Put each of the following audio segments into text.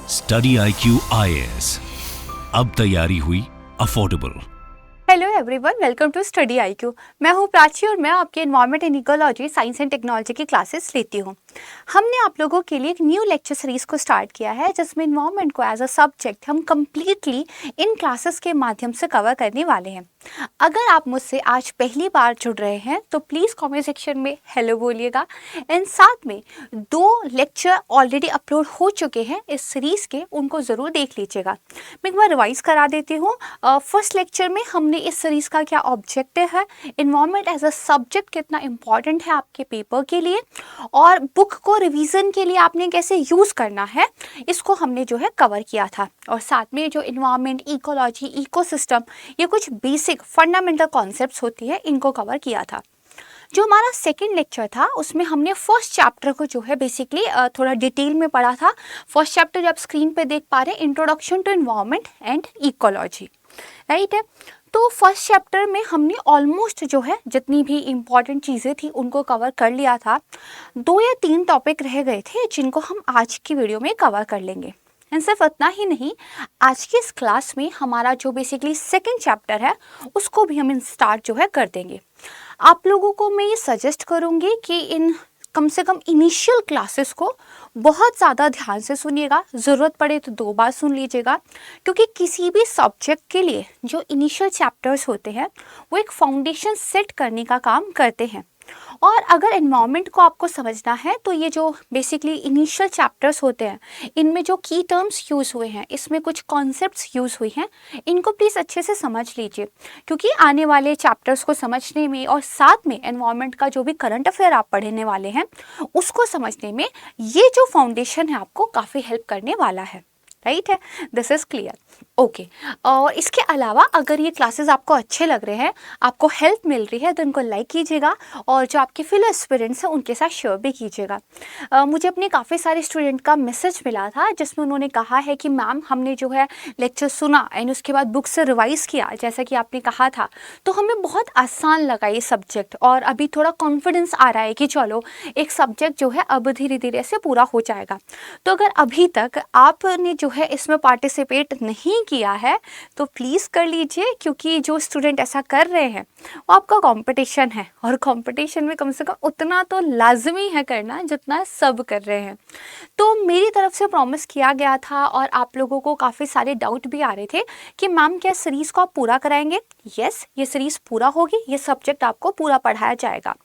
Study IQ IAS, अब तैयारी हुई affordable. Hello everyone, welcome to study IQ। मैं हूँ प्राची और मैं आपके environment and ecology science and technology की क्लासेस लेती हूँ। हमने आप लोगों के लिए एक न्यू लेक्चर सीरीज को स्टार्ट किया है जिसमें एनवायरमेंट को एज अ सब्जेक्ट हम कम्प्लीटली इन क्लासेस के माध्यम से कवर करने वाले हैं। अगर आप मुझसे आज पहली बार जुड़ रहे हैं तो प्लीज़ कमेंट सेक्शन में हेलो बोलिएगा। एंड साथ में 2 लेक्चर ऑलरेडी अपलोड हो चुके हैं इस सीरीज़ के, उनको ज़रूर देख लीजिएगा। मैं एक बार रिवाइज करा देती हूँ। फर्स्ट लेक्चर में हमने इस सीरीज़ का क्या ऑब्जेक्टिव है, एनवायरनमेंट एज अ सब्जेक्ट कितना इम्पॉर्टेंट है आपके पेपर के लिए, और बुक को रिवीजन के लिए आपने कैसे यूज़ करना है, इसको हमने जो है कवर किया था। और साथ में जो एनवायरनमेंट, इकोलॉजी, इकोसिस्टम, ये कुछ बेसिक फंडामेंटल कॉन्सेप्ट्स होती है, इनको कवर किया था। जो हमारा सेकेंड लेक्चर था उसमें हमने फर्स्ट चैप्टर को जो है बेसिकली थोड़ा डिटेल में पढ़ा था। फर्स्ट चैप्टर जो आप स्क्रीन पे देख पा रहे हैं, introduction to environment and ecology, right है। तो फर्स्ट चैप्टर में हमने ऑलमोस्ट जो है जितनी भी इम्पॉर्टेंट चीज़ें थी उनको कवर कर लिया था। 2 या 3 टॉपिक रह गए थे जिनको हम आज की वीडियो में कवर कर लेंगे। एंड सिर्फ इतना ही नहीं, आज की इस क्लास में हमारा जो बेसिकली सेकेंड चैप्टर है उसको भी हम स्टार्ट जो है कर देंगे। आप लोगों को मैं ये सजेस्ट करूँगी कि इन कम से कम इनिशियल क्लासेस को बहुत ज़्यादा ध्यान से सुनिएगा, ज़रूरत पड़े तो 2 बार सुन लीजिएगा, क्योंकि किसी भी सब्जेक्ट के लिए जो इनिशियल चैप्टर्स होते हैं वो एक फाउंडेशन सेट करने का काम करते हैं। और अगर एनवायरनमेंट को आपको समझना है तो ये जो बेसिकली इनिशियल चैप्टर्स होते हैं, इनमें जो की टर्म्स यूज़ हुए हैं, इसमें कुछ कॉन्सेप्ट्स यूज़ हुई हैं, इनको प्लीज़ अच्छे से समझ लीजिए, क्योंकि आने वाले चैप्टर्स को समझने में और साथ में एनवायरनमेंट का जो भी करंट अफेयर आप पढ़ने वाले हैं उसको समझने में ये जो फाउंडेशन है आपको काफ़ी हेल्प करने वाला है, राइट है। This is clear, okay. और इसके अलावा अगर ये क्लासेस आपको अच्छे लग रहे हैं, आपको हेल्प मिल रही है, तो इनको लाइक कीजिएगा और जो आपके फेलो एस्पिरेंट्स हैं उनके साथ शेयर भी कीजिएगा। मुझे अपने काफ़ी सारे स्टूडेंट का मैसेज मिला था जिसमें उन्होंने कहा है कि मैम हमने जो है लेक्चर सुना एंड उसके बाद बुक से रिवाइज़ किया जैसा कि आपने कहा था, तो हमें बहुत आसान लगा ये सब्जेक्ट, और अभी थोड़ा कॉन्फिडेंस आ रहा है कि चलो एक सब्जेक्ट जो है अब धीरे धीरे से पूरा हो जाएगा। तो अगर अभी तक आपने जो है इसमें पार्टिसिपेट नहीं किया है तो प्लीज़ कर लीजिए, क्योंकि जो स्टूडेंट ऐसा कर रहे हैं वो आपका कंपटीशन है, और कंपटीशन में कम से कम उतना तो लाजमी है करना जितना सब कर रहे हैं। तो मेरी तरफ से प्रॉमिस किया गया था और आप लोगों को काफ़ी सारे डाउट भी आ रहे थे कि मैम क्या सीरीज़ को आप पूरा कराएंगे। यस, ये सीरीज़ पूरा होगी, ये सब्जेक्ट आपको पूरा पढ़ाया जाएगा,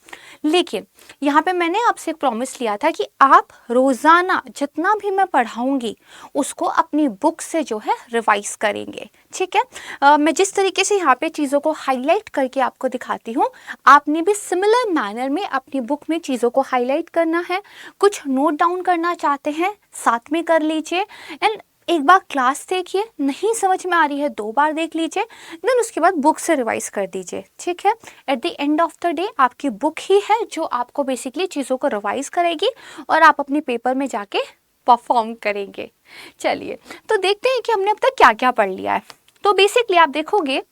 लेकिन यहाँ पे मैंने आपसे एक प्रॉमिस लिया था कि आप रोज़ाना जितना भी मैं पढ़ाऊँगी उसको अपनी बुक से जो है रिवाइज करेंगे, ठीक है। मैं जिस तरीके से यहाँ पे चीज़ों को हाईलाइट करके आपको दिखाती हूँ, आपने भी सिमिलर मैनर में अपनी बुक में चीज़ों को हाईलाइट करना है। कुछ नोट डाउन करना चाहते हैं साथ में कर लीजिए, एंड एक बार क्लास देखिए, नहीं समझ में आ रही है 2 बार देख लीजिए, देन उसके बाद बुक से रिवाइज कर दीजिए, ठीक है। At the end of the day आपकी बुक ही है जो आपको बेसिकली चीज़ों को रिवाइज करेगी और आप अपने पेपर में जाके परफॉर्म करेंगे। चलिए, तो देखते हैं कि हमने अब तक क्या क्या पढ़ लिया है। तो बेसिकली आप देखोगे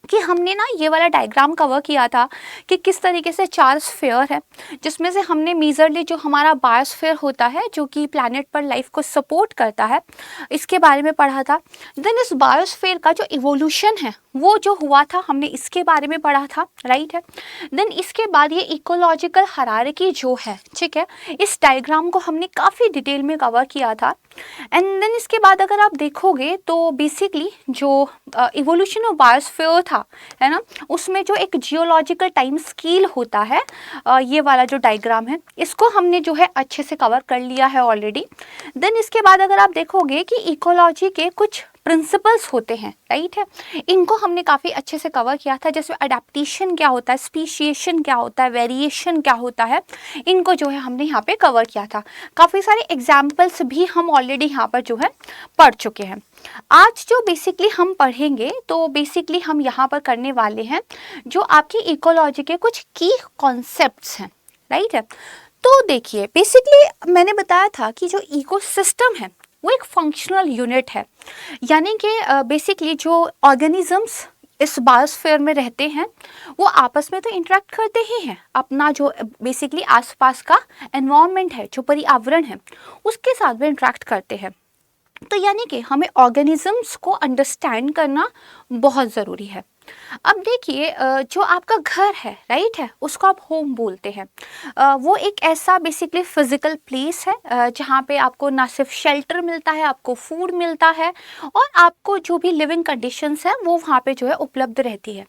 कि हमने ना ये वाला डायग्राम कवर किया था कि किस तरीके से 4 स्फीयर है, जिसमें से हमने मेजरली जो हमारा बायोस्फीयर होता है जो कि प्लैनेट पर लाइफ को सपोर्ट करता है, इसके बारे में पढ़ा था। देन इस बायोस्फीयर का जो इवोल्यूशन है वो जो हुआ था हमने इसके बारे में पढ़ा था, राइट है। देन इसके बाद ये इकोलॉजिकल हायरार्की जो है, ठीक है, इस डायग्राम को हमने काफ़ी डिटेल में कवर किया था। एंड देन इसके बाद अगर आप देखोगे तो बेसिकली जो इवोल्यूशन ऑफ बायोस्फीयर था, है ना, उसमें जो एक जियोलॉजिकल टाइम स्केल होता है, ये वाला जो डायग्राम है इसको हमने जो है अच्छे से कवर कर लिया है ऑलरेडी। देन इसके बाद अगर आप देखोगे कि इकोलॉजी के कुछ प्रिंसिपल्स होते हैं, राइट है, इनको हमने काफ़ी अच्छे से कवर किया था, जैसे अडेप्टेशन क्या होता है, स्पीशिएशन क्या होता है, वेरिएशन क्या होता है, इनको जो है हमने यहाँ पे कवर किया था। काफ़ी सारे एग्जाम्पल्स भी हम ऑलरेडी यहाँ पर जो है पढ़ चुके हैं। आज जो बेसिकली हम पढ़ेंगे तो बेसिकली हम यहाँ पर करने वाले हैं जो आपकी इकोलॉजी के कुछ की कॉन्सेप्ट्स हैं, राइट है। तो देखिए, बेसिकली मैंने बताया था कि जो इकोसिस्टम है वो एक फंक्शनल यूनिट है, यानी कि बेसिकली जो ऑर्गेनिजम्स इस बायोस्फीयर में रहते हैं वो आपस में तो इंटरेक्ट करते ही हैं, अपना जो बेसिकली आसपास का एनवायरनमेंट है, जो पर्यावरण है, उसके साथ भी इंटरेक्ट करते हैं। तो यानी कि हमें ऑर्गेनिजम्स को अंडरस्टैंड करना बहुत ज़रूरी है। अब देखिए जो आपका घर है, राइट है, उसको आप होम बोलते हैं। वो एक ऐसा बेसिकली फिजिकल प्लेस है जहाँ पे आपको ना सिर्फ शेल्टर मिलता है, आपको फूड मिलता है और आपको जो भी लिविंग कंडीशंस है वो वहाँ पे जो है उपलब्ध रहती है।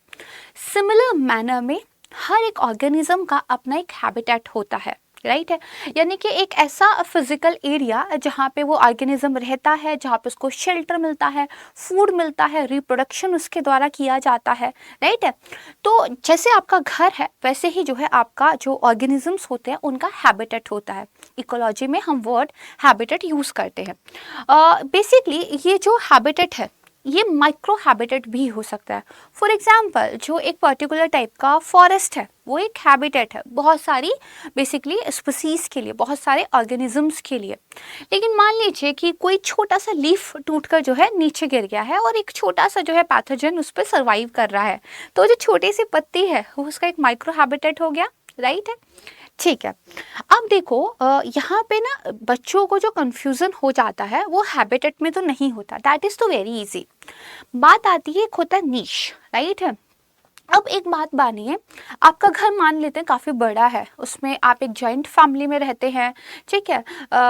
सिमिलर मैनर में हर एक ऑर्गेनिज्म का अपना एक हैबिटेट होता है, राइट है, यानी कि एक ऐसा फिजिकल एरिया जहाँ पे वो ऑर्गेनिज्म रहता है, जहाँ पे उसको शेल्टर मिलता है, फूड मिलता है, रिप्रोडक्शन उसके द्वारा किया जाता है, राइट है। तो जैसे आपका घर है वैसे ही जो है आपका जो ऑर्गेनिजम्स होते हैं उनका हैबिटेट होता है। इकोलॉजी में हम वर्ड हैबिटेट यूज़ करते हैं। बेसिकली ये जो हैबिटेट है ये माइक्रो हैबिटेट भी हो सकता है। फॉर एग्जाम्पल जो एक पर्टिकुलर टाइप का फॉरेस्ट है वो एक हैबिटेट है बहुत सारी बेसिकली स्पीसीज के लिए, बहुत सारे ऑर्गेनिजम्स के लिए। लेकिन मान लीजिए कि कोई छोटा सा लीफ टूटकर जो है नीचे गिर गया है और एक छोटा सा जो है पैथोजन उस पर सर्वाइव कर रहा है, तो जो छोटी सी पत्ती है वो उसका एक माइक्रो हैबिटेट हो गया, राइट है। ठीक है, अब देखो यहाँ पे ना बच्चों को जो कंफ्यूजन हो जाता है वो हैबिटेट में तो नहीं होता, दैट इज तो वेरी इजी। बात आती है एक होता है नीश, राइट है। अब एक बात मानिए, आपका घर मान लेते हैं काफ़ी बड़ा है, उसमें आप एक जॉइंट फैमिली में रहते हैं, ठीक है,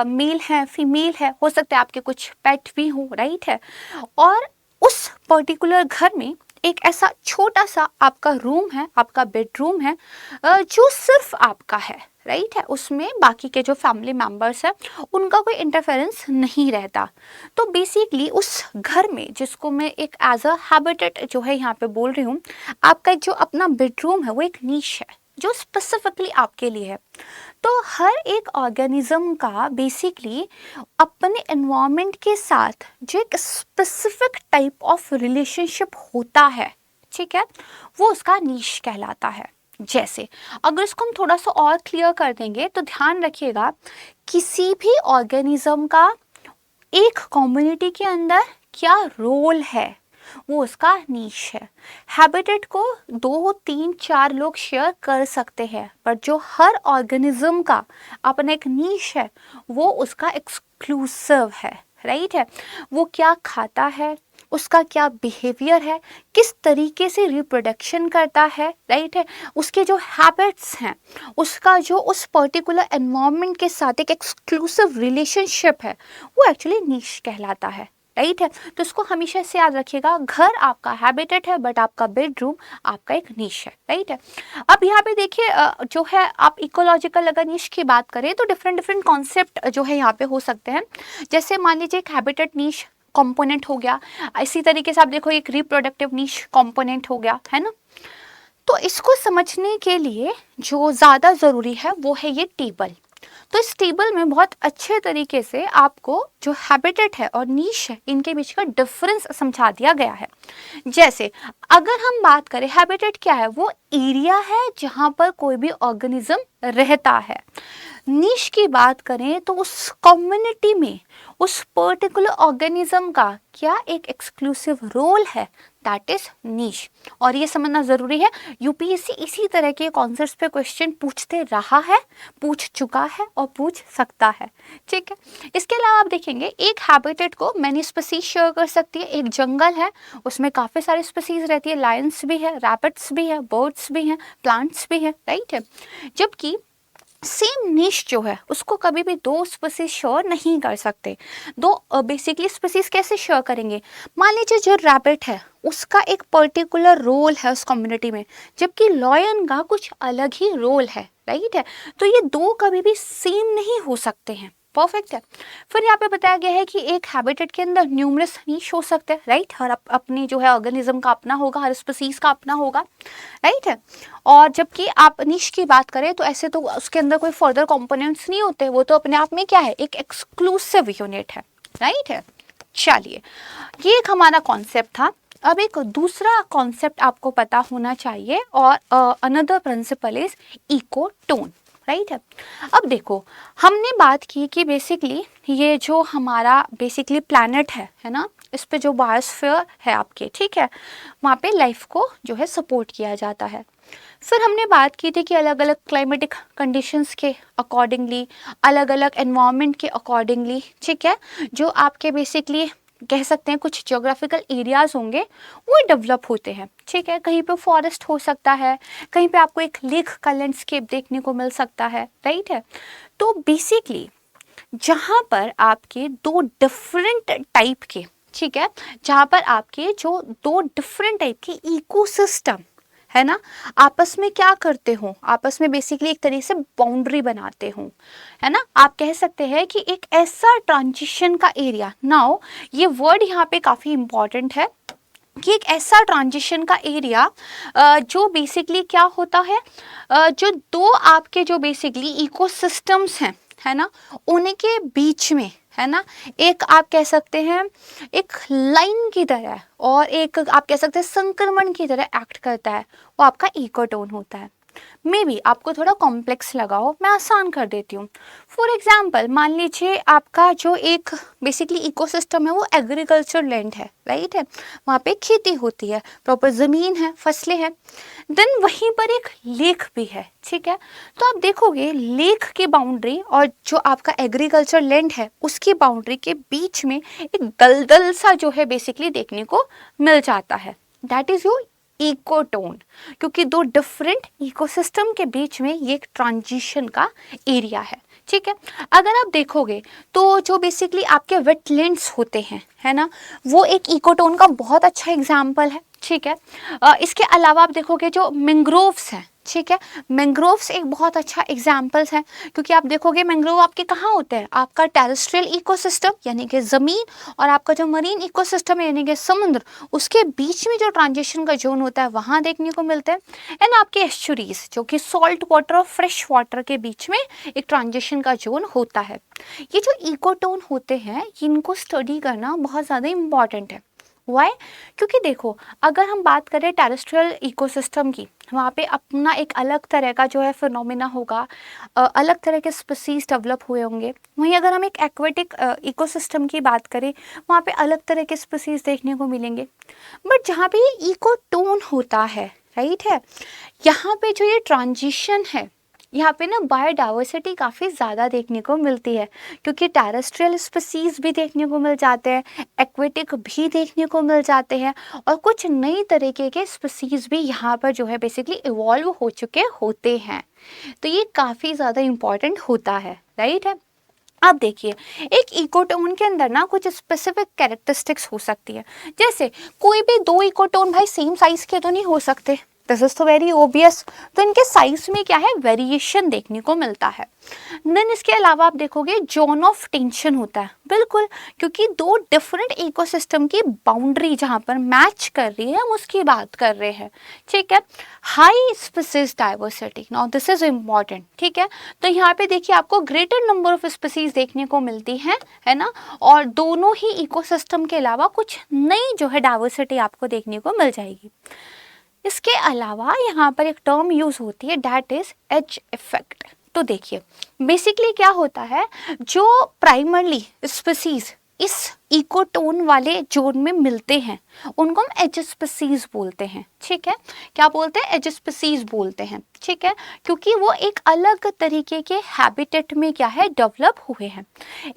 मेल है, फीमेल है, हो सकता है आपके कुछ पेट भी हो, राइट है। और उस पर्टिकुलर घर में एक ऐसा छोटा सा आपका रूम है, आपका बेडरूम है जो सिर्फ आपका है, राइट है, उसमें बाकी के जो फैमिली मेम्बर्स हैं उनका कोई इंटरफेरेंस नहीं रहता। तो बेसिकली उस घर में, जिसको मैं एक एज अ हैबिटेट जो है यहाँ पे बोल रही हूँ, आपका जो अपना बेडरूम है वो एक नीश है जो स्पेसिफिकली आपके लिए है। तो हर एक ऑर्गेनिज्म का बेसिकली अपने एनवायरनमेंट के साथ जो एक स्पेसिफिक टाइप ऑफ रिलेशनशिप होता है, ठीक है, वो उसका नीश कहलाता है। जैसे अगर इसको हम थोड़ा सा और क्लियर कर देंगे तो ध्यान रखिएगा, किसी भी ऑर्गेनिज्म का एक कम्युनिटी के अंदर क्या रोल है वो उसका नीश है। हैबिटेट को 2, 3, 4 लोग शेयर कर सकते हैं, पर जो हर ऑर्गेनिज्म का अपना एक नीश है वो उसका एक्सक्लूसिव है, राइट है। वो क्या खाता है, उसका क्या बिहेवियर है, किस तरीके से रिप्रोडक्शन करता है, राइट है, उसके जो हैबिट्स हैं, उसका जो उस पर्टिकुलर एनवायरनमेंट के साथ एक एक्सक्लूसिव रिलेशनशिप है, वो एक्चुअली नीश कहलाता है, राइट है। तो इसको हमेशा से याद रखिएगा, घर आपका हैबिटेट है बट आपका बेडरूम आपका एक नीश है, राइट है। अब यहाँ पे देखिए जो है आप इकोलॉजिकल अगर नीश की बात करें तो डिफरेंट कॉन्सेप्ट जो है यहाँ पे हो सकते हैं। जैसे मान लीजिए एक हैबिटेट नीश कंपोनेंट हो गया, इसी तरीके से आप देखो एक रिप्रोडक्टिव नीश कंपोनेंट हो गया, है ना। तो इसको समझने के लिए जो ज़्यादा ज़रूरी है वो है ये टेबल। तो इस टेबल में बहुत अच्छे तरीके से आपको जो हैबिटेट है और नीश है इनके बीच का डिफरेंस समझा दिया गया है। जैसे अगर हम बात करें हैबिटेट क्या है, वो एरिया है जहाँ पर कोई भी ऑर्गेनिज्म रहता है। नीश की बात करें तो उस कम्युनिटी में उस पर्टिकुलर ऑर्गेनिज्म का क्या एक एक्सक्लूसिव रोल है, दैट इज नीश। और ये समझना जरूरी है, यूपीएससी इसी तरह के कॉन्सेप्ट्स पे क्वेश्चन पूछते रहा है, पूछ चुका है और पूछ सकता है, ठीक है। इसके अलावा आप देखेंगे एक हैबिटेट को मैनी स्पीसीज शेयर कर सकती है। एक जंगल है उसमें काफ़ी सारी स्पीसीज रहती है, लायंस भी है, रैबिट्स भी है, बर्ड्स भी हैं, प्लांट्स भी हैं, राइट है। जबकि सेम निश जो है उसको कभी भी 2 स्पीसीज शेयर नहीं कर सकते। दो बेसिकली स्पीसीज कैसे शेयर करेंगे, मान लीजिए जो रैबिट है उसका एक पर्टिकुलर रोल है उस कम्युनिटी में, जबकि लॉयन का कुछ अलग ही रोल है, राइट है। तो ये 2 कभी भी सेम नहीं हो सकते हैं, परफेक्ट है। फिर यहाँ पे बताया गया है कि एक हैबिटेट के अंदर न्यूमरस नीश हो सकते हैं, राइट, हर अपनी जो है ऑर्गेनिज्म का अपना होगा, हर स्पीसीज का अपना होगा, राइट है। और जबकि आप नीश की बात करें तो ऐसे तो उसके अंदर कोई फर्दर कंपोनेंट्स नहीं होते, वो तो अपने आप में क्या है, एक एक्सक्लूसिव यूनिट है, राइट है। चलिए, ये एक हमारा कॉन्सेप्ट था। अब एक दूसरा कॉन्सेप्ट आपको पता होना चाहिए और another principle is ecotone, right है। अब देखो, हमने बात की कि बेसिकली ये जो हमारा बेसिकली प्लैनेट है ना, इस पे जो बायोस्फीयर है आपके, ठीक है, वहाँ पे लाइफ को जो है सपोर्ट किया जाता है। फिर हमने बात की थी कि अलग अलग क्लाइमेटिक कंडीशंस के अकॉर्डिंगली, अलग अलग एनवायरनमेंट के अकॉर्डिंगली, ठीक है, जो आपके बेसिकली कह सकते हैं कुछ ज्योग्राफिकल एरियाज होंगे वो डेवलप होते हैं, ठीक है। कहीं पे फॉरेस्ट हो सकता है, कहीं पे आपको एक लेक का लैंडस्केप देखने को मिल सकता है, राइट है। तो बेसिकली जहाँ पर आपके दो डिफरेंट टाइप के, ठीक है, जहाँ पर आपके जो दो डिफरेंट टाइप के इकोसिस्टम है ना, आपस में क्या करते हो, आपस में बेसिकली एक तरीके से बाउंड्री बनाते हो, है ना। आप कह सकते हैं कि एक ऐसा ट्रांजिशन का एरिया, नाउ ये वर्ड यहाँ पे काफ़ी इंपॉर्टेंट है कि एक ऐसा ट्रांजिशन का एरिया जो बेसिकली क्या होता है, जो दो आपके जो बेसिकली इकोसिस्टम्स हैं, है ना, उनके बीच में, है ना, एक आप कह सकते हैं एक लाइन की तरह और एक आप कह सकते हैं संक्रमण की तरह एक्ट करता है, वो आपका इकोटोन होता है। मे बी आपको थोड़ा कॉम्प्लेक्स लगा हो, मैं आसान कर देती हूँ। फॉर एग्जाम्पल मान लीजिए आपका जो एक बेसिकली इकोसिस्टम है वो एग्रीकल्चर लैंड है, राइट है, वहाँ पे खेती होती है, प्रॉपर ज़मीन है, फसलें हैं, देन वहीं पर एक लेक भी है, ठीक है। तो आप देखोगे लेक की बाउंड्री और जो आपका एग्रीकल्चर लैंड है उसकी बाउंड्री के बीच में एक दलदल सा जो है बेसिकली देखने को मिल जाता है, दैट इज योर इकोटोन, क्योंकि दो डिफरेंट इकोसिस्टम के बीच में ये एक ट्रांजिशन का एरिया है, ठीक है। अगर आप देखोगे तो जो बेसिकली आपके वेटलैंड्स होते हैं, है ना, वो एक इकोटोन का बहुत अच्छा एग्जाम्पल है, ठीक है। इसके अलावा आप देखोगे जो मैंग्रोव्स हैं, ठीक है, मैंग्रोव्स एक बहुत अच्छा एग्जाम्पल्स है, क्योंकि आप देखोगे मैंग्रोव आपके कहाँ होते हैं, आपका टेरेस्ट्रियल इकोसिस्टम यानी कि ज़मीन और आपका जो मरीन इकोसिस्टम है यानी कि समुद्र, उसके बीच में जो ट्रांजिशन का जोन होता है वहाँ देखने को मिलते हैं। एंड आपके एस्चुरीज जो कि सॉल्ट वाटर और फ्रेश वाटर के बीच में एक ट्रांजिशन का जोन होता है। ये जो इकोटोन होते हैं इनको स्टडी करना बहुत ज़्यादा इम्पॉर्टेंट है। वाई? क्योंकि देखो अगर हम बात करें टेरेस्ट्रियल इकोसिस्टम की, वहाँ पे अपना एक अलग तरह का जो है फिनोमिना होगा, अलग तरह के स्पीसीज डेवलप हुए होंगे। वहीं अगर हम एक एक्वेटिक इकोसिस्टम की बात करें वहाँ पे अलग तरह के स्पीसीज देखने को मिलेंगे। बट जहाँ पे ये इकोटोन होता है, राइट है, यहाँ पे जो ये ट्रांजिशन है यहाँ पे ना बायोडाइवर्सिटी काफ़ी ज़्यादा देखने को मिलती है, क्योंकि टेरेस्ट्रियल स्पीसीज भी देखने को मिल जाते हैं, एक्वेटिक भी देखने को मिल जाते हैं और कुछ नई तरीके के स्पीसीज भी यहाँ पर जो है बेसिकली इवॉल्व हो चुके होते हैं। तो ये काफ़ी ज़्यादा इम्पॉर्टेंट होता है, राइट है। अब देखिए एक इकोटोन के अंदर ना कुछ स्पेसिफिक कैरेक्टरिस्टिक्स हो सकती है, जैसे कोई भी दो इकोटोन भाई सेम साइज के तो नहीं हो सकते, दिस इज तो वेरी ओबियस, तो इनके साइज में क्या है वेरिएशन देखने को मिलता है। देन इसके अलावा आप देखोगे जोन ऑफ टेंशन होता है, बिल्कुल, क्योंकि दो डिफरेंट इकोसिस्टम की बाउंड्री जहाँ पर मैच कर रही है हम उसकी बात कर रहे हैं, ठीक है। High species diversity, now this is important, ठीक है। तो यहाँ पे देखिए आपको ग्रेटर नंबर ऑफ स्पीसीज देखने को मिलती हैं, है ना, और दोनों ही इकोसिस्टम के अलावा कुछ नई जो है डाइवर्सिटी आपको देखने को मिल जाएगी। इसके अलावा यहाँ पर एक टर्म यूज होती है दैट इज एज इफेक्ट। तो देखिए बेसिकली क्या होता है, जो प्राइमरली स्पीसीज इस इकोटोन वाले जोन में मिलते हैं उनको हम एज स्पीसीज बोलते हैं, ठीक है। क्या बोलते हैं? एज स्पीसीज बोलते हैं, ठीक है, क्योंकि वो एक अलग तरीके के हैबिटेट में क्या है डेवलप हुए हैं।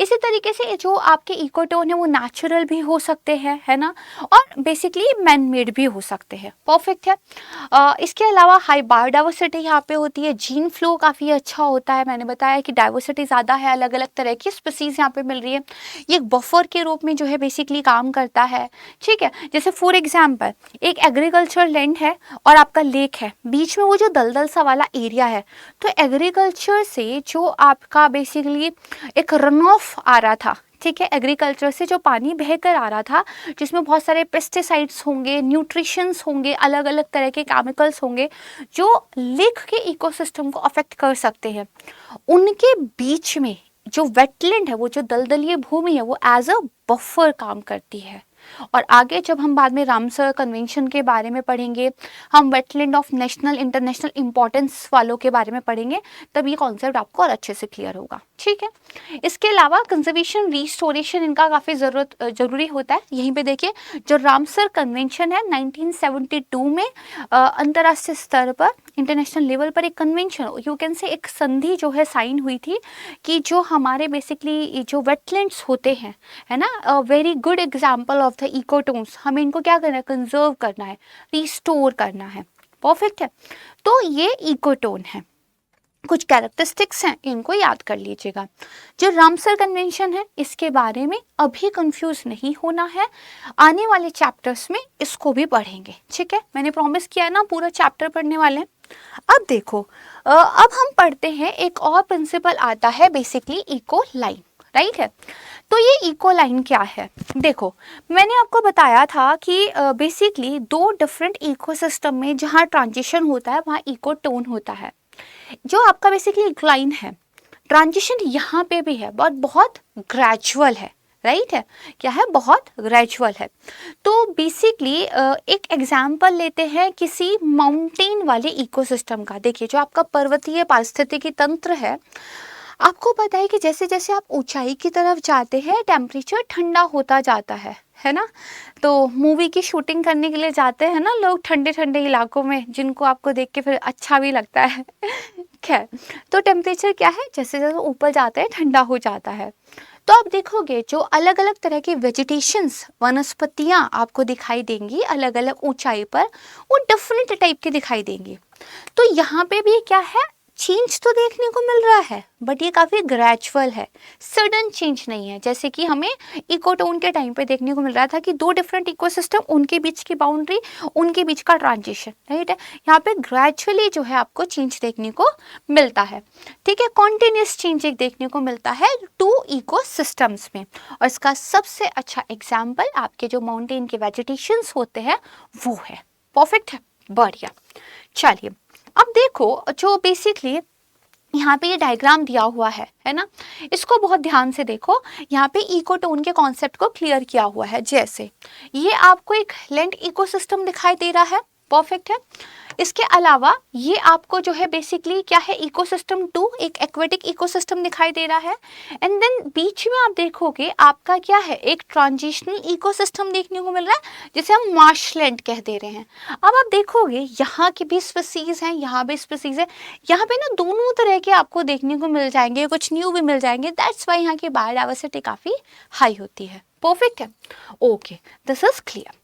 इसी तरीके से जो आपके इकोटोन है वो नेचुरल भी हो सकते हैं, है ना, और बेसिकली मैन मेड भी हो सकते हैं, परफेक्ट है। इसके अलावा हाई बायोडाइवर्सिटी यहाँ पे होती है, जीन फ्लो काफ़ी अच्छा होता है, मैंने बताया कि डाइवर्सिटी ज़्यादा है, अलग अलग तरह की स्पीसीज यहाँ पे मिल रही है, ये एक बफर के रूप में जो है बेसिकली काम करता है, ठीक है। जैसे फॉर एग्जांपल एक एग्रीकल्चर लैंड है और आपका लेक है, बीच में वो जो दलदल सा वाला एरिया है, तो एग्रीकल्चर से जो आपका बेसिकली एक रन ऑफ आ रहा था, ठीक है, एग्रीकल्चर से जो पानी बहकर आ रहा था जिसमें बहुत सारे पेस्टिसाइड्स होंगे, न्यूट्रिशंस होंगे, अलग अलग तरह के केमिकल्स होंगे जो लेक के इकोसिस्टम को अफेक्ट कर सकते हैं, उनके बीच में जो वेटलैंड है, वो जो दलदलीय भूमि है, वो एज अ बफर काम करती है, और आगे जब हम बाद में रामसर कन्वेंशन के बारे में पढ़ेंगे, हम wetland of national international importance वालों के बारे में पढ़ेंगे, तब ये कॉन्सेप्ट आपको और अच्छे से क्लियर होगा। ठीक है, इसके अलावा कंजर्वेशन रिस्टोरेशन इनका काफ़ी ज़रूरी होता है। यहीं पे देखिए जो रामसर कन्वेंशन है 1972 में अंतर्राष्ट्रीय स्तर पर, इंटरनेशनल लेवल पर एक कन्वेंशन, यू कैन से एक संधि जो है साइन हुई थी कि जो हमारे बेसिकली जो वेटलैंड्स होते हैं, है ना, very good example of the ecotones, हमें इनको क्या करना है, कंजर्व करना है, रिस्टोर करना है। परफेक्ट है, तो ये इकोटोन है, कुछ कैरेक्टरिस्टिक्स हैं, इनको याद कर लीजिएगा। जो रामसर कन्वेंशन है इसके बारे में अभी कंफ्यूज नहीं होना है, आने वाले चैप्टर्स में इसको भी पढ़ेंगे। ठीक है, मैंने प्रॉमिस किया है ना पूरा चैप्टर पढ़ने वाले हैं। अब देखो, अब हम पढ़ते हैं, एक और प्रिंसिपल आता है बेसिकली इको लाइन, राइट है। तो ये इको लाइन क्या है, देखो मैंने आपको बताया था कि बेसिकली दो डिफरेंट इकोसिस्टम में जहाँ ट्रांजिशन होता है वहाँ इको टोन होता है। जो आपका बेसिकली लाइन है, ट्रांजिशन यहाँ पे भी है, बहुत ग्रेजुअल है, राइट है, क्या है, बहुत ग्रेजुअल है। तो बेसिकली एक एग्जाम्पल लेते हैं किसी माउंटेन वाले इकोसिस्टम का। देखिए जो आपका पर्वतीय पारिस्थितिकी तंत्र है, आपको पता है कि जैसे जैसे आप ऊंचाई की तरफ जाते हैं टेम्परेचर ठंडा होता जाता है ना। तो मूवी की शूटिंग करने के लिए जाते हैं ना लोग ठंडे ठंडे इलाकों में, जिनको आपको देख के फिर अच्छा भी लगता है खैर, तो टेम्परेचर क्या है, जैसे जैसे ऊपर जाते हैं ठंडा हो जाता है। तो आप देखोगे जो अलग अलग तरह की वेजिटेशंस, वनस्पतियाँ आपको दिखाई देंगी अलग अलग ऊंचाई पर, वो डिफरेंट टाइप की दिखाई देंगी। तो यहाँ पे भी क्या है, चेंज तो देखने को मिल रहा है, बट ये काफ़ी ग्रेजुअल है, सडन चेंज नहीं है। जैसे कि हमें इकोटोन के टाइम पे देखने को मिल रहा था कि दो डिफरेंट इकोसिस्टम, उनके बीच की बाउंड्री, उनके बीच का ट्रांजिशन, राइट है। यहाँ पे ग्रेजुअली जो है आपको चेंज देखने को मिलता है। ठीक है, कॉन्टिन्यूस चेंज एक देखने को मिलता है टू इकोसिस्टम्स में, और इसका सबसे अच्छा एग्जाम्पल आपके जो माउंटेन के वेजिटेशंस होते हैं वो है। परफेक्ट है, बढ़िया। चलिए अब देखो जो बेसिकली यहाँ पे ये डायग्राम दिया हुआ है ना, इसको बहुत ध्यान से देखो। यहाँ पे इकोटोन के कॉन्सेप्ट को क्लियर किया हुआ है। जैसे ये आपको एक लैंड इकोसिस्टम दिखाई दे रहा है, परफेक्ट है। इसके अलावा ये आपको जो है बेसिकली क्या है, इकोसिस्टम 2, एक एक्वेटिक इकोसिस्टम दिखाई दे रहा है। एंड देन बीच में आप देखोगे आपका क्या है, एक ट्रांजिशनल इकोसिस्टम देखने को मिल रहा है, जिसे हम मार्शलैंड कह दे रहे हैं। अब आप देखोगे यहाँ की भी स्पीसीज हैं, यहाँ भी स्पीसीज है, यहाँ पे ना दोनों तरह के आपको देखने को मिल जाएंगे, कुछ न्यू भी मिल जाएंगे। दैट्स वाई यहाँ की बायोडाइवर्सिटी काफ़ी हाई होती है। परफेक्ट है, ओके, दिस इज क्लियर।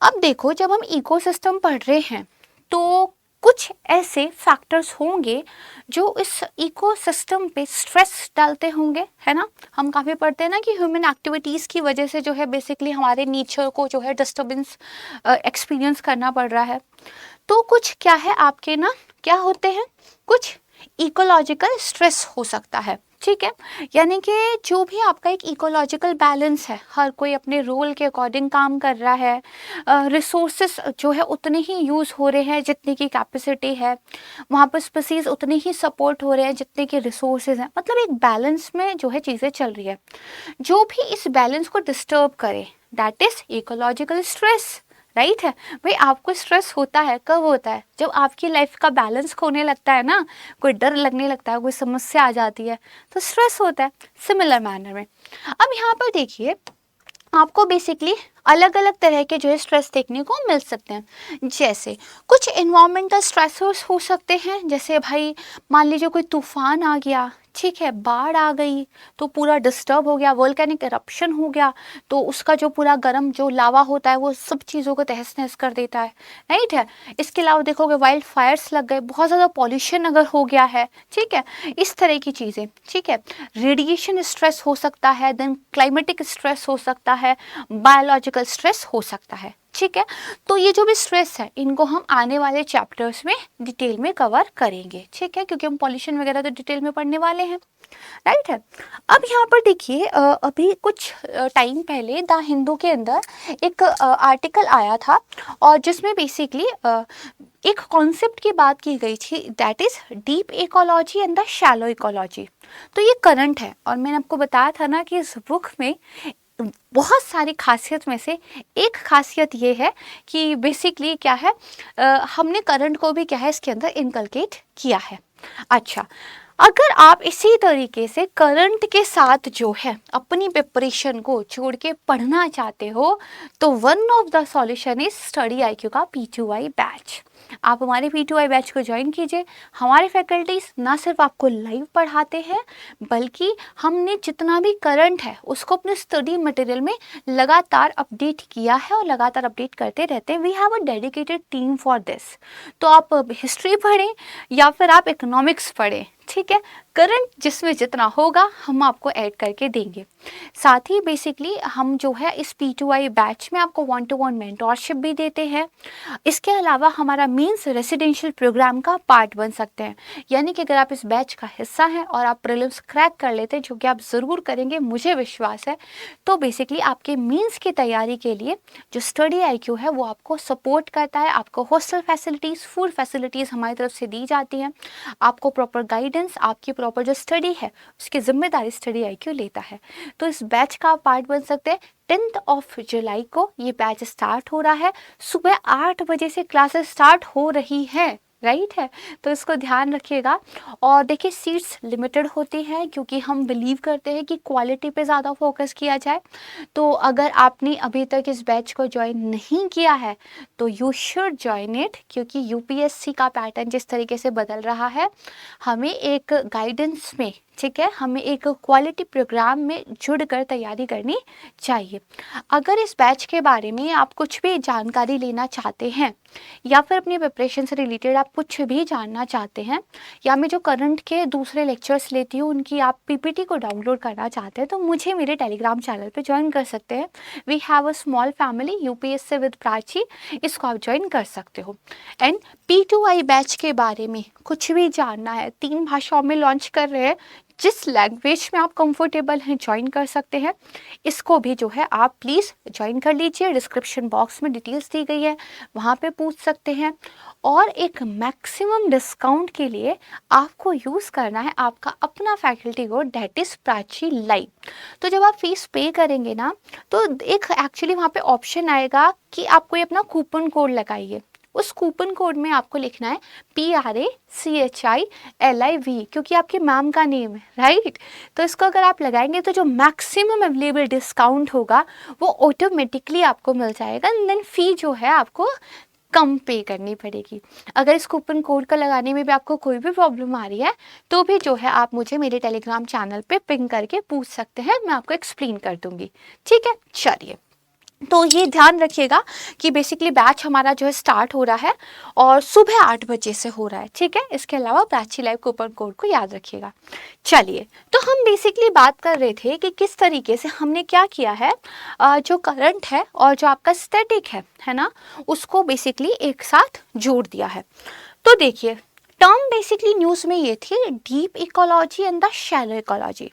अब देखो जब हम इकोसिस्टम पढ़ रहे हैं तो कुछ ऐसे फैक्टर्स होंगे जो इस इकोसिस्टम पे स्ट्रेस डालते होंगे, है ना। हम काफ़ी पढ़ते हैं ना कि ह्यूमन एक्टिविटीज़ की वजह से जो है बेसिकली हमारे नेचर को जो है डिस्टर्बेंस एक्सपीरियंस करना पड़ रहा है। तो कुछ क्या है आपके ना, क्या होते हैं, कुछ इकोलॉजिकल स्ट्रेस हो सकता है। ठीक है, यानी कि जो भी आपका एक इकोलॉजिकल बैलेंस है, हर कोई अपने रोल के अकॉर्डिंग काम कर रहा है, रिसोर्सेस जो है उतने ही यूज़ हो रहे हैं जितने की कैपेसिटी है, वहाँ पर स्पीसीज उतने ही सपोर्ट हो रहे हैं जितने के रिसोर्सेज हैं, मतलब एक बैलेंस में जो है चीज़ें चल रही है। जो भी इस बैलेंस को डिस्टर्ब करे, that is ecological stress, right है। भाई आपको स्ट्रेस होता है, कब होता है, जब आपकी लाइफ का बैलेंस खोने लगता है ना, कोई डर लगने लगता है, कोई समस्या आ जाती है, तो स्ट्रेस होता है। सिमिलर मैनर में अब यहाँ पर देखिए आपको बेसिकली अलग अलग तरह के जो है स्ट्रेस देखने को मिल सकते हैं। जैसे कुछ एनवायरमेंटल स्ट्रेसर्स हो सकते हैं, जैसे भाई मान लीजिए कोई तूफान आ गया, ठीक है, बाढ़ आ गई तो पूरा डिस्टर्ब हो गया, वोल्केनिक एरप्शन हो गया तो उसका जो पूरा गर्म जो लावा होता है वो सब चीज़ों को तहस नहस कर देता है, राइट है। इसके अलावा देखोगे वाइल्ड फायर्स लग गए, बहुत ज़्यादा पॉल्यूशन अगर हो गया है, ठीक है, इस तरह की चीज़ें, ठीक है। रेडिएशन स्ट्रेस हो सकता है, देन क्लाइमेटिक स्ट्रेस हो सकता है, बायोलॉजिकल स्ट्रेस हो सकता है, ठीक है। तो ये जो भी स्ट्रेस है इनको हम आने वाले चैप्टर्स में डिटेल में कवर करेंगे, ठीक है, क्योंकि हम पॉल्यूशन वगैरह तो डिटेल में पढ़ने वाले हैं, राइट है। अब यहाँ पर देखिए अभी कुछ टाइम पहले द हिंदू के अंदर एक आर्टिकल आया था और जिसमें बेसिकली एक कॉन्सेप्ट की बात की गई थी, that is deep ecology and the shallow ecology. तो ये करंट है और मैंने आपको बताया था ना कि इस बुक में बहुत सारी खासियत में से एक खासियत ये है कि बेसिकली क्या है, हमने करंट को भी क्या है इसके अंदर इनकलकेट किया है। अच्छा, अगर आप इसी तरीके से करंट के साथ जो है अपनी प्रिपरेशन को जोड़ के पढ़ना चाहते हो तो one of the solution is study IQ का P2I बैच। आप हमारे P2I बैच को ज्वाइन कीजिए। हमारे फैकल्टीज ना सिर्फ आपको लाइव पढ़ाते हैं बल्कि हमने जितना भी करंट है उसको अपने स्टडी मटेरियल में लगातार अपडेट किया है और लगातार अपडेट करते रहते हैं। We have a dedicated team for this. तो आप हिस्ट्री पढ़ें या फिर आप इकोनॉमिक्स पढ़ें, ठीक है, करंट जिसमें जितना होगा हम आपको ऐड करके देंगे। साथ ही बेसिकली हम जो है इस P2I बैच में आपको 1-to-1 मेंटोरशिप भी देते हैं। इसके अलावा हमारा मींस रेसिडेंशियल प्रोग्राम का पार्ट बन सकते हैं। यानी कि अगर आप इस बैच का हिस्सा हैं और आप प्रीलिम्स क्रैक कर लेते हैं, जो कि आप ज़रूर करेंगे मुझे विश्वास है, तो बेसिकली आपके मींस की तैयारी के लिए जो स्टडी आईक्यू है वो आपको सपोर्ट करता है। आपको हॉस्टल फैसिलिटीज़, फूड फैसिलिटीज़ हमारी तरफ से दी जाती हैं। आपको प्रॉपर गाइडेंस, आपकी प्रॉपर जो स्टडी है उसकी जिम्मेदारी स्टडी आईक्यू लेता है। तो इस बैच का आप पार्ट बन सकते हैं। 10 जुलाई को ये बैच स्टार्ट हो रहा है। सुबह 8 बजे से क्लासेस स्टार्ट हो रही हैं, राइट है, तो इसको ध्यान रखिएगा। और देखिए सीट्स लिमिटेड होती हैं क्योंकि हम बिलीव करते हैं कि क्वालिटी पे ज़्यादा फोकस किया जाए। तो अगर आपने अभी तक इस बैच को ज्वाइन नहीं किया है तो यू शुड ज्वाइन इट, क्योंकि यूपीएससी का पैटर्न जिस तरीके से बदल रहा है, हमें एक गाइडेंस में, ठीक है, हमें एक क्वालिटी प्रोग्राम में जुड़कर तैयारी करनी चाहिए। अगर इस बैच के बारे में आप कुछ भी जानकारी लेना चाहते हैं या फिर अपनी प्रिपरेशन से रिलेटेड आप कुछ भी जानना चाहते हैं, या मैं जो करंट के दूसरे लेक्चर्स लेती हूँ उनकी आप पीपीटी को डाउनलोड करना चाहते हैं, तो मुझे मेरे टेलीग्राम चैनल पे ज्वाइन कर सकते हैं। We have a small family UPSC with Prachi, इसको आप ज्वाइन कर सकते हो। एंड P2I बैच के बारे में कुछ भी जानना है, 3 भाषाओं में लॉन्च कर रहे हैं, जिस लैंग्वेज में आप कंफर्टेबल हैं ज्वाइन कर सकते हैं। इसको भी जो है आप प्लीज़ ज्वाइन कर लीजिए। डिस्क्रिप्शन बॉक्स में डिटेल्स दी गई है, वहाँ पे पूछ सकते हैं। और एक मैक्सिमम डिस्काउंट के लिए आपको यूज़ करना है आपका अपना faculty code, that is Prachi live. तो जब आप फीस पे करेंगे ना, तो एक एक्चुअली वहाँ पे ऑप्शन आएगा कि आप कोई अपना कूपन कोड लगाइए। उस कूपन कोड में आपको लिखना है PRACHILIV, क्योंकि आपके मैम का नेम है, राइट। तो इसको अगर आप लगाएंगे तो जो मैक्सिमम अवेलेबल डिस्काउंट होगा वो ऑटोमेटिकली आपको मिल जाएगा। देन फ़ी जो है आपको कम पे करनी पड़ेगी। अगर इस कूपन कोड का लगाने में भी आपको कोई भी प्रॉब्लम आ रही है तो भी जो है आप मुझे मेरे टेलीग्राम चैनल पे पिंग करके पूछ सकते हैं, मैं आपको एक्सप्लेन कर दूंगी, ठीक है। चलिए, तो ये ध्यान रखिएगा कि बेसिकली बैच हमारा जो है स्टार्ट हो रहा है और सुबह 8 बजे से हो रहा है, ठीक है। इसके अलावा प्राची लाइव कूपन कोड को याद रखिएगा। चलिए, तो हम बेसिकली बात कर रहे थे कि किस तरीके से हमने क्या किया है, जो करंट है और जो आपका स्टैटिक है ना, उसको बेसिकली एक साथ जोड़ दिया है। तो देखिए, टर्म बेसिकली न्यूज़ में ये थी, deep ecology and the shallow ecology.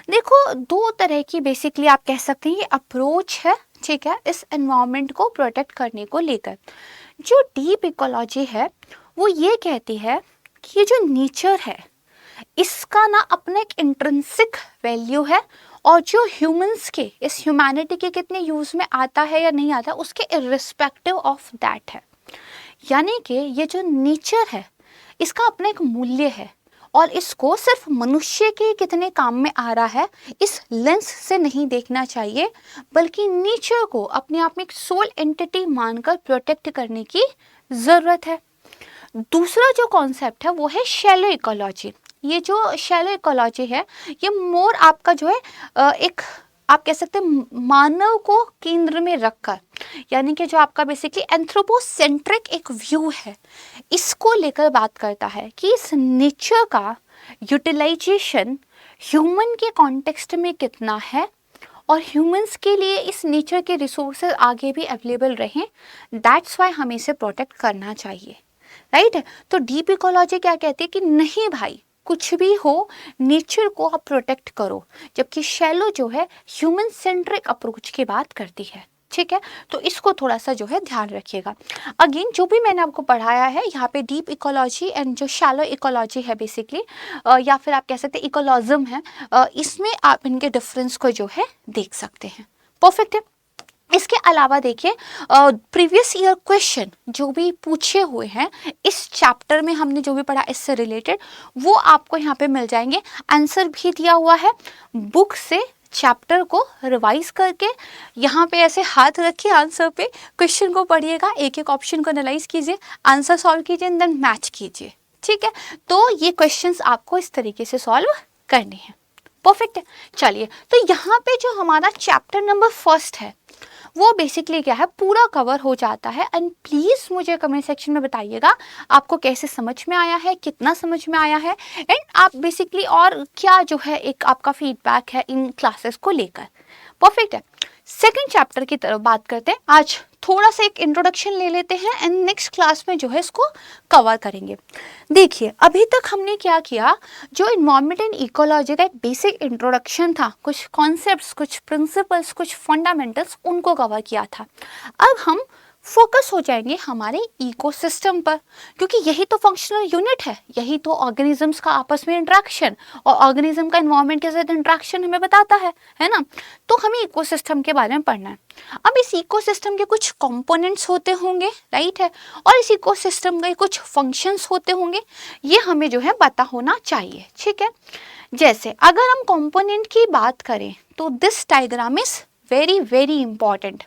देखो, 2 तरह की बेसिकली आप कह सकते हैं ये अप्रोच है, ठीक है, इस एनवायरनमेंट को प्रोटेक्ट करने को लेकर। जो डीप इकोलॉजी है वो ये कहती है कि ये जो नेचर है इसका ना अपना एक इंट्रिंसिक वैल्यू है, और जो ह्यूमंस के, इस ह्यूमैनिटी के कितने यूज़ में आता है या नहीं आता, उसके इर्रिस्पेक्टिव ऑफ दैट है। यानी कि ये जो नेचर है इसका अपना एक मूल्य है, और इसको सिर्फ मनुष्य के कितने काम में आ रहा है इस लेंस से नहीं देखना चाहिए, बल्कि नेचर को अपने आप में एक सोल एंटिटी मानकर प्रोटेक्ट करने की ज़रूरत है। दूसरा जो कॉन्सेप्ट है वो है शैलो इकोलॉजी। ये जो शैलो इकोलॉजी है ये मोर आपका जो है एक आप कह सकते हैं मानव को केंद्र में रखकर, यानी कि जो आपका बेसिकली एंथ्रोपोसेंट्रिक एक व्यू है, इसको लेकर बात करता है कि इस नेचर का यूटिलाइजेशन ह्यूमन के कॉन्टेक्स्ट में कितना है और ह्यूमंस के लिए इस नेचर के रिसोर्सेज आगे भी अवेलेबल रहें। दैट्स वाई हमें इसे प्रोटेक्ट करना चाहिए, राइट है। तो डीप इकोलॉजी क्या कहती है कि नहीं भाई, कुछ भी हो नेचर को आप प्रोटेक्ट करो, जबकि शैलो जो है ह्यूमन सेंट्रिक अप्रोच की बात करती है, ठीक है। तो इसको थोड़ा सा जो है ध्यान रखिएगा। अगेन जो भी मैंने आपको पढ़ाया है यहाँ पे डीप इकोलॉजी एंड जो शैलो इकोलॉजी है बेसिकली, या फिर आप कह सकते हैं इकोलॉजिज्म है, इसमें आप इनके डिफरेंस को जो है देख सकते हैं। परफेक्ट है। इसके अलावा देखिए प्रीवियस ईयर क्वेश्चन जो भी पूछे हुए हैं इस चैप्टर में हमने जो भी पढ़ा इससे रिलेटेड वो आपको यहाँ पे मिल जाएंगे। आंसर भी दिया हुआ है, बुक से चैप्टर को रिवाइज करके यहाँ पे ऐसे हाथ रखिए आंसर पे, क्वेश्चन को पढ़िएगा, एक एक ऑप्शन को एनालाइज कीजिए, आंसर सॉल्व कीजिए एंड देन मैच कीजिए। ठीक है, तो ये क्वेश्चंस आपको इस तरीके से सॉल्व करने हैं। परफेक्ट है। चलिए, तो यहाँ पे जो हमारा चैप्टर नंबर फर्स्ट है वो बेसिकली क्या है, पूरा कवर हो जाता है। एंड प्लीज मुझे कमेंट सेक्शन में बताइएगा आपको कैसे समझ में आया है, कितना समझ में आया है, एंड आप बेसिकली और क्या जो है एक आपका फीडबैक है इन क्लासेस को लेकर। परफेक्ट है। सेकंड चैप्टर की तरफ बात करते हैं। आज थोड़ा सा एक इंट्रोडक्शन ले लेते हैं एंड नेक्स्ट क्लास में जो है इसको कवर करेंगे। देखिए, अभी तक हमने क्या किया, जो इन्वायरमेंट एंड इकोलॉजी का एक बेसिक इंट्रोडक्शन था, कुछ कॉन्सेप्ट्स, कुछ प्रिंसिपल्स, कुछ फंडामेंटल्स, उनको कवर किया था। अब हम फोकस हो जाएंगे हमारे इकोसिस्टम पर, क्योंकि यही तो फंक्शनल यूनिट है, यही तो ऑर्गेनिजम्स का आपस में इंटरेक्शन और ऑर्गेनिज्म का एनवायरनमेंट के साथ इंटरेक्शन हमें बताता है ना। तो हमें इकोसिस्टम के बारे में पढ़ना है। अब इस इकोसिस्टम के कुछ कंपोनेंट्स होते होंगे, राइट है, और इस इकोसिस्टम के कुछ फंक्शंस होते होंगे, ये हमें जो है पता होना चाहिए। ठीक है, जैसे अगर हम कंपोनेंट की बात करें तो this diagram is very very important.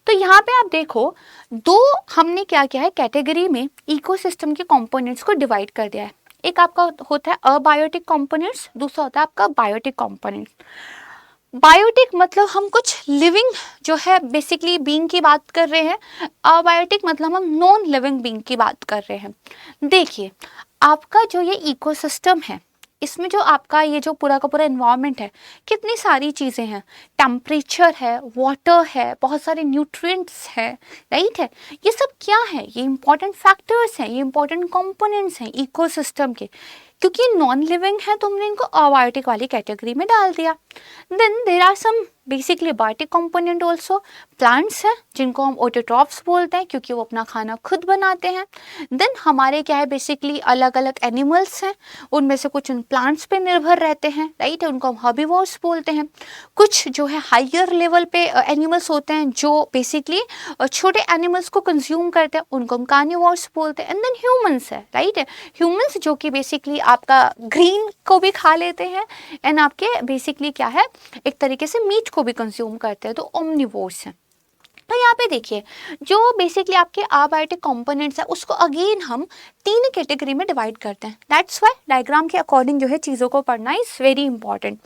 तो यहाँ पे आप देखो, दो हमने क्या किया है, कैटेगरी में इकोसिस्टम के कंपोनेंट्स को डिवाइड कर दिया है। एक आपका होता है अबायोटिक कंपोनेंट्स, दूसरा होता है आपका बायोटिक कंपोनेंट्स। बायोटिक मतलब हम कुछ लिविंग जो है बेसिकली बीइंग की बात कर रहे हैं, अबायोटिक मतलब हम नॉन लिविंग बीइंग की बात कर रहे हैं। देखिए, आपका जो ये इकोसिस्टम है, इसमें जो आपका ये जो पूरा का पूरा एनवायरनमेंट है, कितनी सारी चीज़ें हैं, टेम्परेचर है, वाटर है, बहुत सारे न्यूट्रिएंट्स है, राइट है। ये सब क्या है, ये इंपॉर्टेंट फैक्टर्स हैं, ये इंपॉर्टेंट कंपोनेंट्स हैं इकोसिस्टम के। क्योंकि नॉन लिविंग है तो हमने इनको अबायोटिक वाली कैटेगरी में डाल दिया। Then there are some basically biotic component also, plants हैं जिनको हम ऑटोट्रॉफ्स बोलते हैं क्योंकि वो अपना खाना खुद बनाते हैं। देन हमारे क्या है, बेसिकली अलग अलग एनिमल्स हैं, उनमें से कुछ उन प्लांट्स पे निर्भर रहते हैं, राइट है, उनको हम हर्बीवोर्स बोलते हैं। कुछ जो है हायर लेवल पे एनिमल्स होते हैं जो बेसिकली छोटे एनिमल्स को कंज्यूम करते हैं, उनको हम कार्निवोर्स बोलते हैं। एंड देन ह्यूमंस है, राइट है, ह्यूमंस जो कि बेसिकली आपका ग्रीन को भी खा लेते हैं एंड आपके बेसिकली क्या है, एक तरीके से मीट को भी कंज्यूम करते हैं, तो ओमनिवोर्स हैं। तो यहाँ पे देखिए, जो बेसिकली आपके अबायोटिक कंपोनेंट्स है उसको अगेन हम 3 कैटेगरी में डिवाइड करते हैं। दैट्स व्हाई डायग्राम के अकॉर्डिंग जो है चीज़ों को पढ़ना इज वेरी इंपॉर्टेंट।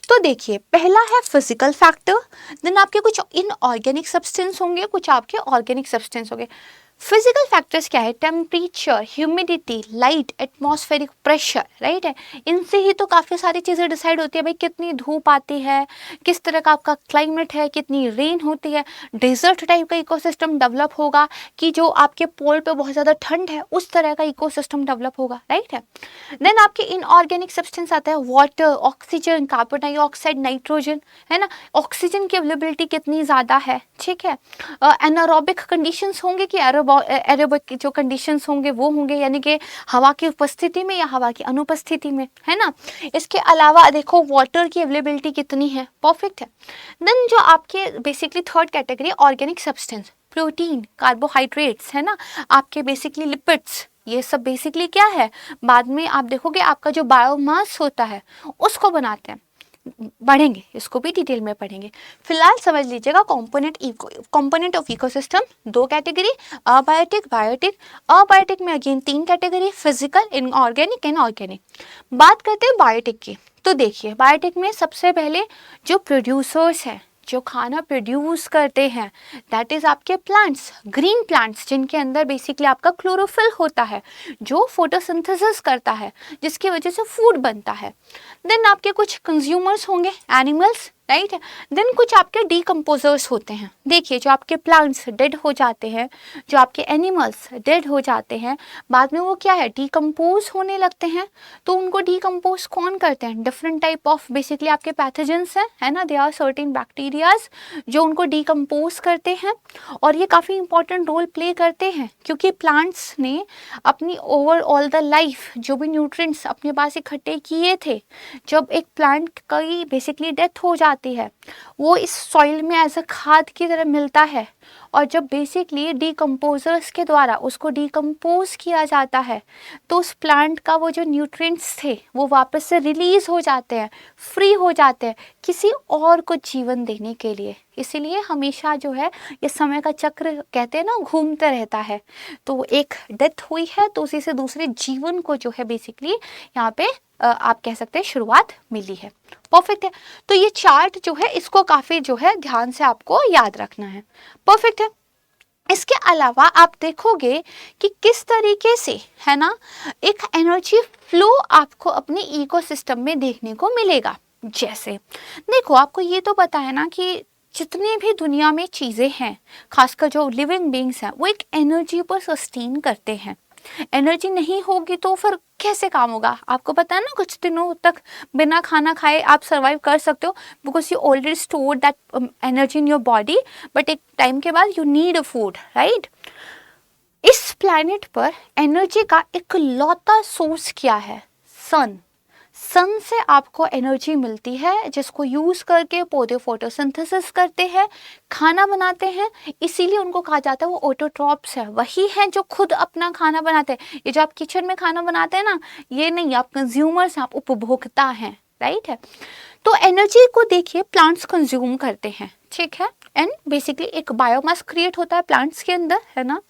तो देखिए, पहला है फिजिकल फैक्टर, देन आपके कुछ इनऑर्गेनिक सब्सटेंस होंगे, कुछ आपके ऑर्गेनिक सब्सटेंस होंगे। फिजिकल फैक्टर्स क्या है, temperature, humidity, light, atmospheric pressure, right है, इनसे ही तो काफ़ी सारी चीज़ें डिसाइड होती है भाई, कितनी धूप आती है, किस तरह का आपका क्लाइमेट है, कितनी रेन होती है, डेजर्ट टाइप का इकोसिस्टम डेवलप होगा कि जो आपके पोल पे बहुत ज़्यादा ठंड है उस तरह का इकोसिस्टम डेवलप होगा, राइट है। देन आपके इनऑर्गेनिक सब्सटेंस आता है, water, oxygen, carbon dioxide, nitrogen, है ना, ऑक्सीजन की अवेलेबिलिटी कितनी ज़्यादा है, ठीक है। एनारोबिक कंडीशंस होंगे कि एरोबिक जो कंडीशंस होंगे वो होंगे, यानी कि हवा की उपस्थिति में या हवा की अनुपस्थिति में, है ना। इसके अलावा देखो वाटर की अवेलेबिलिटी कितनी है, परफेक्ट है। देन जो आपके basically third category organic substance, protein, carbohydrates, है ना, आपके बेसिकली लिपिड्स, ये सब बेसिकली क्या है, बाद में आप देखोगे आपका जो बायोमास होता है उसको बनाते हैं, बढ़ेंगे, इसको भी डिटेल में पढ़ेंगे। फिलहाल समझ लीजिएगा component of ecosystem 2 category, abiotic, biotic. Abiotic में again 3 category, physical, inorganic and organic. बात करते हैं बायोटिक की। तो देखिए, बायोटिक में सबसे पहले जो प्रोड्यूसर्स हैं, जो खाना प्रोड्यूस करते हैं, दैट इज आपके प्लांट्स, ग्रीन प्लांट्स, जिनके अंदर बेसिकली आपका क्लोरोफिल होता है जो फोटोसिंथेसिस करता है, जिसकी वजह से फूड बनता है। देन आपके कुछ कंज्यूमर्स होंगे, एनिमल्स, राइट। देन कुछ आपके डीकम्पोजर्स होते हैं। देखिए, जो आपके प्लांट्स डेड हो जाते हैं, जो आपके एनिमल्स डेड हो जाते हैं, बाद में वो क्या है, डीकम्पोज होने लगते हैं। तो उनको डीकम्पोज कौन करते हैं, डिफरेंट टाइप ऑफ बेसिकली आपके पैथोजेंस हैं, है ना, दे आर सर्टेन बैक्टीरियाज जो उनको डीकम्पोज करते हैं। और ये काफ़ी इंपॉर्टेंट रोल प्ले करते हैं क्योंकि प्लांट्स ने अपनी ओवरऑल द लाइफ जो भी न्यूट्रिएंट्स अपने पास इकट्ठे किए थे, जब एक प्लांट की बेसिकली डेथ हो जाती जाती है, वो इस सॉइल में एज अ खाद की तरह मिलता है। और जब बेसिकली डीकम्पोजर्स के द्वारा उसको डीकम्पोज किया जाता है तो उस प्लांट का वो जो न्यूट्रिएंट्स थे वो वापस से रिलीज हो जाते हैं, फ्री हो जाते हैं किसी और को जीवन देने के लिए। इसीलिए हमेशा जो है ये समय का चक्र कहते हैं ना, घूमते रहता है। तो एक डेथ हुई है तो उसी से दूसरे जीवन को जो है बेसिकली यहाँ पे आप कह सकते हैं शुरुआत मिली है। परफेक्ट है। तो ये चार्ट जो है इसको काफी जो है ध्यान से आपको याद रखना है। परफेक्ट है। इसके अलावा आप देखोगे कि किस तरीके से है ना एक एनर्जी फ्लो आपको अपने इकोसिस्टम में देखने को मिलेगा। जैसे देखो, आपको ये तो पता है ना कि जितने भी दुनिया में चीजें हैं, खासकर जो लिविंग बीइंग्स हैं, वो एक एनर्जी पर सस्टेन करते हैं। एनर्जी नहीं होगी तो फिर कैसे काम होगा? आपको पता है ना, कुछ दिनों तक बिना खाना खाए आप सरवाइव कर सकते हो because you already store that energy in your body, but एक टाइम के बाद you need a food, right? इस प्लैनेट पर एनर्जी का इकलौता सोर्स क्या है? सन। सन से आपको एनर्जी मिलती है जिसको यूज करके पौधे फोटोसिंथेसिस करते हैं, खाना बनाते हैं। इसीलिए उनको कहा जाता है वो ऑटोट्रॉप्स है, वही हैं जो खुद अपना खाना बनाते हैं। ये जो आप किचन में खाना बनाते हैं ना, ये नहीं, आप कंज्यूमर्स हैं, आप उपभोक्ता हैं, राइट है। तो एनर्जी को देखिए प्लांट्स कंज्यूम करते हैं, ठीक है, एंड बेसिकली एक बायोमास क्रिएट होता है प्लांट्स के अंदर, है ना।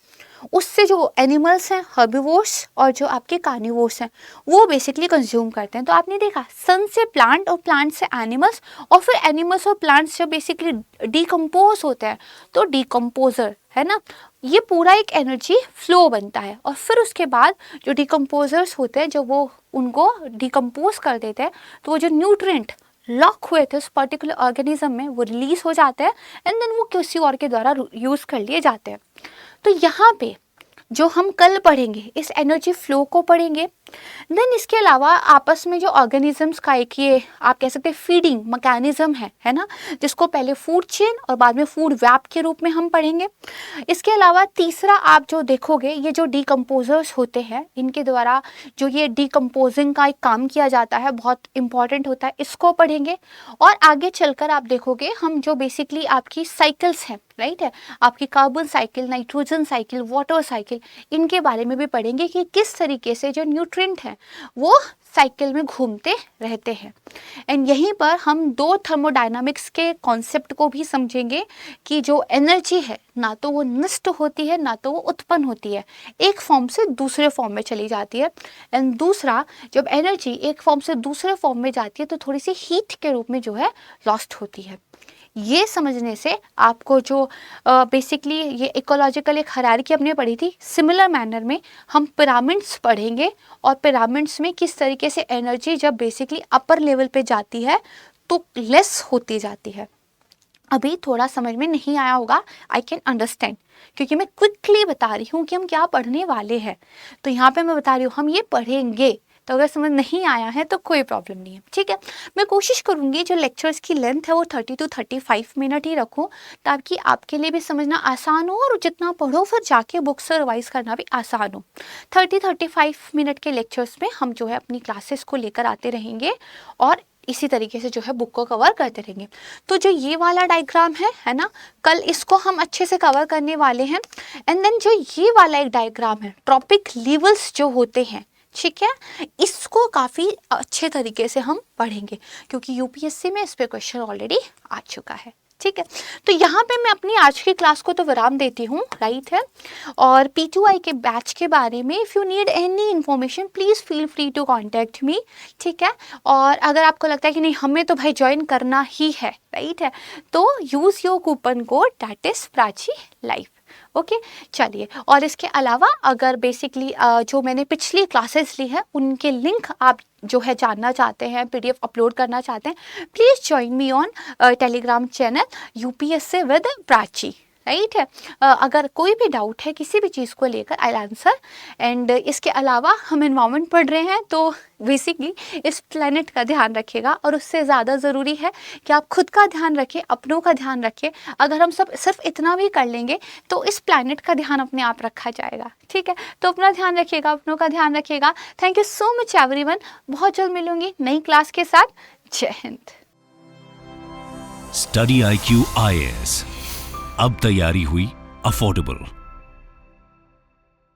उससे जो एनिमल्स हैं, हर्बिवोर्स, और जो आपके कार्निवोर्स हैं, वो बेसिकली कंज्यूम करते हैं। तो आपने देखा, सन से प्लांट और प्लांट से एनिमल्स, और फिर एनिमल्स और प्लांट्स जब बेसिकली डीकम्पोज होते हैं तो डीकम्पोजर, है ना, ये पूरा एक एनर्जी फ्लो बनता है। और फिर उसके बाद जो डीकम्पोजर्स होते हैं, जब वो उनको डीकम्पोज कर देते हैं तो वो जो न्यूट्रिएंट लॉक हुए थे उस पर्टिकुलर ऑर्गेनिज्म में वो रिलीज हो जाते हैं एंड देन वो किसी और के द्वारा यूज कर लिए जाते हैं। तो यहाँ पे जो हम कल पढ़ेंगे इस एनर्जी फ्लो को पढ़ेंगे। देन इसके अलावा आपस में जो ऑर्गेनिजम्स का एक ये आप कह सकते हैं फीडिंग मैकेनिज्म है ना, जिसको पहले फूड चेन और बाद में फूड वेब के रूप में हम पढ़ेंगे। इसके अलावा तीसरा आप जो देखोगे, ये जो डीकम्पोजर्स होते हैं इनके द्वारा जो ये डीकम्पोजिंग का एक काम किया जाता है, बहुत इंपॉर्टेंट होता है, इसको पढ़ेंगे। और आगे चलकर आप देखोगे हम जो बेसिकली आपकी साइकिल्स हैं, राइट है, आपकी carbon cycle, nitrogen cycle, water cycle, इनके बारे में भी पढ़ेंगे कि किस तरीके से जो न्यूट्रिएंट है वो साइकिल में घूमते रहते हैं। एंड यहीं पर हम दो थर्मोडायनामिक्स के कॉन्सेप्ट को भी समझेंगे कि जो एनर्जी है ना तो वो नष्ट होती है ना तो वो उत्पन्न होती है, एक फॉर्म से दूसरे फॉर्म में चली जाती है। एंड दूसरा, जब एनर्जी एक फॉर्म से दूसरे फॉर्म में जाती है तो थोड़ी सी हीट के रूप में जो है लॉस्ट होती है। ये समझने से आपको जो बेसिकली ये इकोलॉजिकल एक हायरार्की हमने पढ़ी थी, सिमिलर मैनर में हम पिरामिड्स पढ़ेंगे और पिरामिड्स में किस तरीके से एनर्जी जब बेसिकली अपर लेवल पे जाती है तो लेस होती जाती है। अभी थोड़ा समझ में नहीं आया होगा, आई कैन अंडरस्टैंड, क्योंकि मैं क्विकली बता रही हूँ कि हम क्या पढ़ने वाले हैं। तो यहाँ पे मैं बता रही हूँ हम ये पढ़ेंगे, तो अगर समझ नहीं आया है तो कोई प्रॉब्लम नहीं है, ठीक है। मैं कोशिश करूँगी जो लेक्चर्स की लेंथ है वो 30 to 35 मिनट ही रखूँ, ताकि आपके लिए भी समझना आसान हो और जितना पढ़ो फिर जाके बुक से रिवाइज करना भी आसान हो। 30-35 मिनट के लेक्चर्स में हम जो है अपनी क्लासेस को लेकर आते रहेंगे और इसी तरीके से जो है बुक को कवर करते रहेंगे। तो जो ये वाला डायग्राम है ना, कल इसको हम अच्छे से कवर करने वाले हैं। एंड देन जो ये वाला एक डायग्राम है, ट्रॉपिक लेवल्स जो होते हैं, ठीक है, इसको काफ़ी अच्छे तरीके से हम पढ़ेंगे क्योंकि यूपीएससी में इस पे क्वेश्चन ऑलरेडी आ चुका है, ठीक है। तो यहाँ पे मैं अपनी आज की क्लास को तो विराम देती हूँ, राइट है। और P2I के बैच के बारे में if you need any information please feel free to contact me, ठीक है। और अगर आपको लगता है कि नहीं हमें तो भाई ज्वाइन करना ही है, राइट है, तो use your coupon code that is Prachi live, okay चलिए। और इसके अलावा अगर बेसिकली जो मैंने पिछली क्लासेस ली है उनके लिंक आप जो है जानना चाहते हैं, पीडीएफ अपलोड करना चाहते हैं, please join me on Telegram channel UPSC with Prachi, right है। अगर कोई भी डाउट है किसी भी चीज़ को लेकर आई आंसर। एंड इसके अलावा हम एनवायरनमेंट पढ़ रहे हैं तो बेसिकली इस प्लेनेट का ध्यान रखिएगा और उससे ज़्यादा ज़रूरी है कि आप खुद का ध्यान रखें, अपनों का ध्यान रखें। अगर हम सब सिर्फ इतना भी कर लेंगे तो इस प्लेनेट का ध्यान अपने आप रखा जाएगा, ठीक है। तो अपना ध्यान रखिएगा, अपनों का ध्यान रखिएगा। Thank you so much everyone, बहुत जल्द मिलूंगी नई क्लास के साथ। जय हिंद। स्टडी IQ IAS, अब तैयारी हुई अफोर्डेबल।